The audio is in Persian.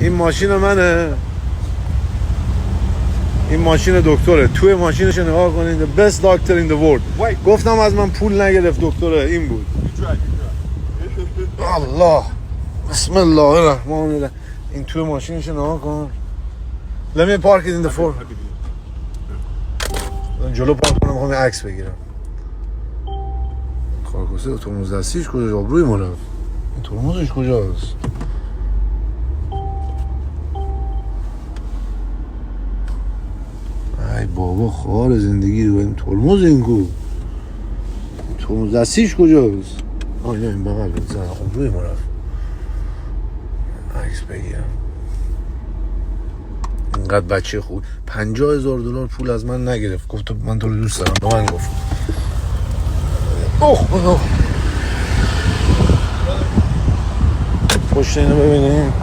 این ماشین منه، این ماشین دکتره. توی ماشینش نگاه کنید. The best doctor in the world. گفتم از من پول نگرفت دکتره. این بود. الله بسم الله الرحمن الرحیم. این توی ماشینش نگاه کن. Let me park it in the floor. جلو پارک کنم میخوام عکس بگیرم. کارکوسه ترمز دستیش کجاست؟ آبروی ما رفت. این ترمزش کجاست؟ ای بابا خار زندگی رو. این ترمز این کو ترمز دستیش کجاست؟ آیا این بغل بزن. آبروی ما رفت. عکس بگیرم. اینقدر بچه خوب. $50,000 پول از من نگرفت. گفت من تو رو دوست دارم. به من گفت اوه پشت اینو ببینیم.